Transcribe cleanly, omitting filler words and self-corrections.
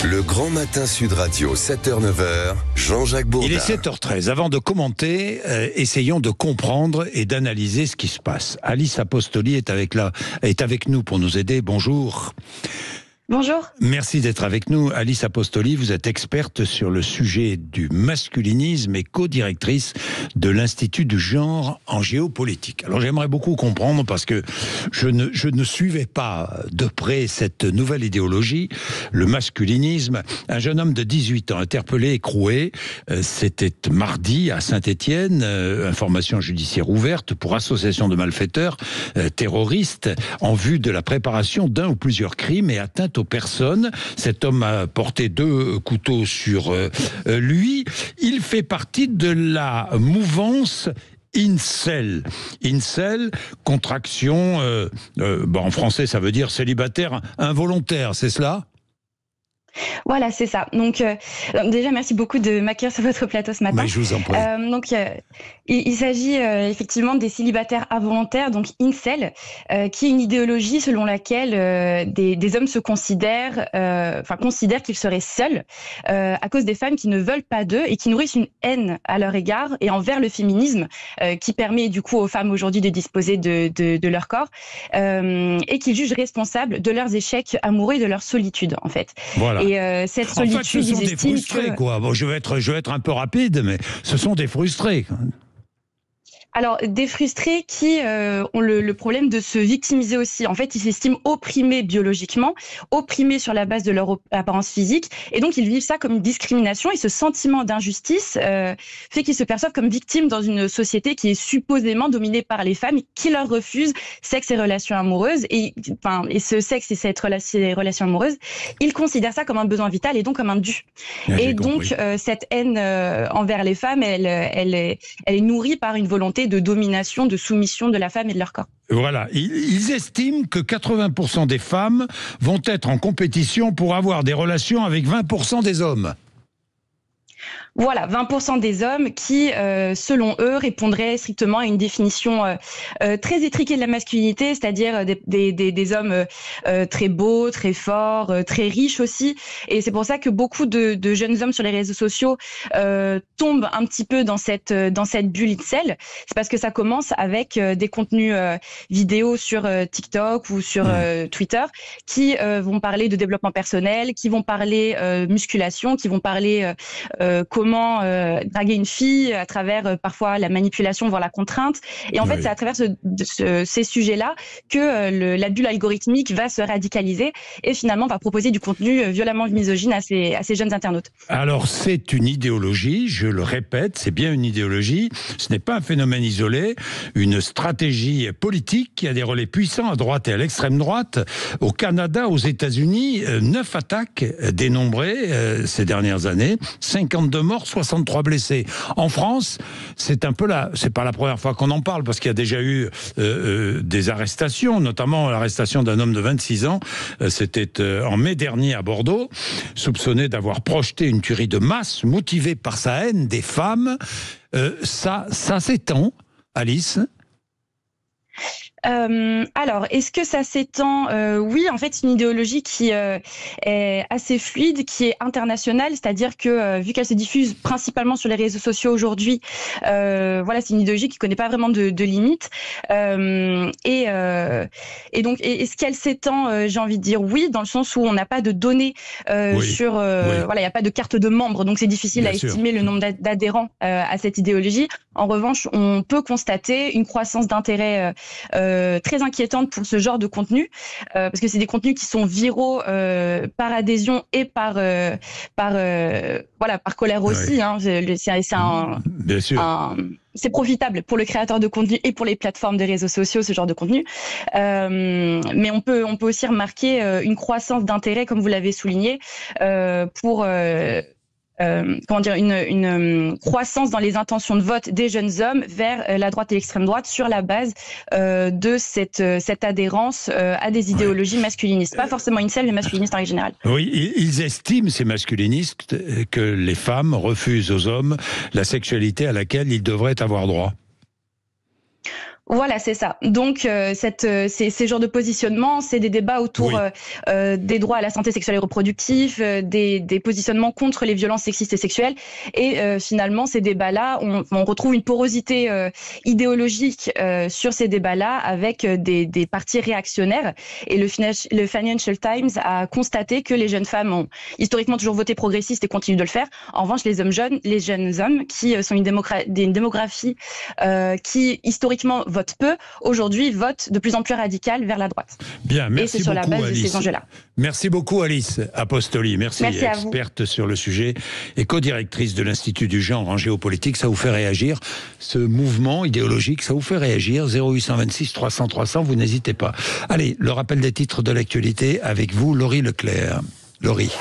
Le Grand Matin Sud Radio, 7h-9h, Jean-Jacques Bourdin. Il est 7h13. Avant de commenter, essayons de comprendre et d'analyser ce qui se passe. Alice Apostoli est avec nous pour nous aider. Bonjour. Bonjour. Merci d'être avec nous. Alice Apostoli, vous êtes experte sur le sujet du masculinisme et co-directrice de l'Institut du genre en géopolitique. Alors j'aimerais beaucoup comprendre, parce que je ne suivais pas de près cette nouvelle idéologie, le masculinisme. Un jeune homme de 18 ans interpellé, écroué, c'était mardi à Saint-Étienne, information judiciaire ouverte pour association de malfaiteurs terroristes en vue de la préparation d'un ou plusieurs crimes et atteinte aux personnes. Cet homme a porté 2 couteaux sur lui. Il fait partie de la mouvance Incel. Incel, contraction, en français ça veut dire célibataire involontaire, c'est cela ? Voilà, c'est ça. Donc, déjà, merci beaucoup de m'accueillir sur votre plateau ce matin. Mais je vous en prie. Il s'agit effectivement des célibataires involontaires, donc incel, qui est une idéologie selon laquelle des hommes se considèrent qu'ils seraient seuls à cause des femmes qui ne veulent pas d'eux et qui nourrissent une haine à leur égard et envers le féminisme, qui permet du coup aux femmes aujourd'hui de disposer de leur corps, et qu'ils jugent responsables de leurs échecs amoureux et de leur solitude, en fait. Voilà. Et cette solitude, en fait, ce sont des frustrés, quoi. Bon, je vais être un peu rapide, mais ce sont des frustrés. Alors, des frustrés qui ont le problème de se victimiser aussi. En fait, ils s'estiment opprimés biologiquement, opprimés sur la base de leur apparence physique, et donc ils vivent ça comme une discrimination, et ce sentiment d'injustice fait qu'ils se perçoivent comme victimes dans une société qui est supposément dominée par les femmes, qui leur refusent sexe et relations amoureuses, et ce sexe et ces relations amoureuses, ils considèrent ça comme un besoin vital et donc comme un dû. Et donc, cette haine envers les femmes, elle est nourrie par une volonté de domination, de soumission de la femme et de leur corps. Voilà, ils estiment que 80% des femmes vont être en compétition pour avoir des relations avec 20% des hommes. Voilà, 20% des hommes qui, selon eux, répondraient strictement à une définition très étriquée de la masculinité, c'est-à-dire des hommes très beaux, très forts, très riches aussi. Et c'est pour ça que beaucoup de jeunes hommes sur les réseaux sociaux tombent un petit peu dans cette bulle incel. C'est parce que ça commence avec des contenus vidéo sur TikTok ou sur Twitter qui vont parler de développement personnel, qui vont parler musculation, qui vont parler comment draguer une fille à travers parfois la manipulation, voire la contrainte. Et en fait, c'est à travers ces sujets-là que la bulle algorithmique va se radicaliser et finalement va proposer du contenu violemment misogyne à ces jeunes internautes. Alors, c'est une idéologie, je le répète, c'est bien une idéologie. Ce n'est pas un phénomène isolé, une stratégie politique qui a des relais puissants à droite et à l'extrême droite. Au Canada, aux États-Unis, 9 attaques dénombrées ces dernières années, 52 morts, 63 blessés. En France, c'est pas la première fois qu'on en parle, parce qu'il y a déjà eu des arrestations, notamment l'arrestation d'un homme de 26 ans, c'était en mai dernier à Bordeaux, soupçonné d'avoir projeté une tuerie de masse motivée par sa haine des femmes. Ça s'étend, Alice ? Alors, est-ce que ça s'étend ? Oui, en fait, c'est une idéologie qui est assez fluide, qui est internationale, c'est-à-dire que vu qu'elle se diffuse principalement sur les réseaux sociaux aujourd'hui, c'est une idéologie qui connaît pas vraiment de limites. Et donc, est-ce qu'elle s'étend ? J'ai envie de dire oui, dans le sens où on n'a pas de données sur, il n'y a pas de carte de membres, donc c'est difficile à estimer le nombre d'adhérents à cette idéologie. En revanche, on peut constater une croissance d'intérêt très inquiétante pour ce genre de contenu, parce que c'est des contenus qui sont viraux par adhésion et par colère aussi. Hein. Bien sûr. C'est profitable pour le créateur de contenu et pour les plateformes des réseaux sociaux, ce genre de contenu. Mais on peut aussi remarquer une croissance d'intérêt, comme vous l'avez souligné, pour une croissance dans les intentions de vote des jeunes hommes vers la droite et l'extrême droite sur la base de cette adhérence à des idéologies masculinistes. Pas forcément incel, mais masculinistes en règle générale. Oui, ils estiment, ces masculinistes, que les femmes refusent aux hommes la sexualité à laquelle ils devraient avoir droit. Voilà, c'est ça. Donc, ces genres de positionnements, c'est des débats autour des droits à la santé sexuelle et reproductive, des positionnements contre les violences sexistes et sexuelles. Et finalement, ces débats-là, on retrouve une porosité idéologique sur ces débats-là avec des partis réactionnaires. Et le Financial Times a constaté que les jeunes femmes ont historiquement toujours voté progressiste et continuent de le faire. En revanche, les jeunes hommes qui sont une démographie qui historiquement votent peu, aujourd'hui votent de plus en plus radical vers la droite. Bien, merci beaucoup, et c'est sur la base Alice. de ces enjeux-là. Merci beaucoup, Alice Apostoli. Merci experte sur le sujet et co-directrice de l'Institut du genre en géopolitique. Ça vous fait réagir, ce mouvement idéologique, ça vous fait réagir. 0826 300 300, vous n'hésitez pas. Allez, le rappel des titres de l'actualité avec vous, Laurie Leclerc. Laurie.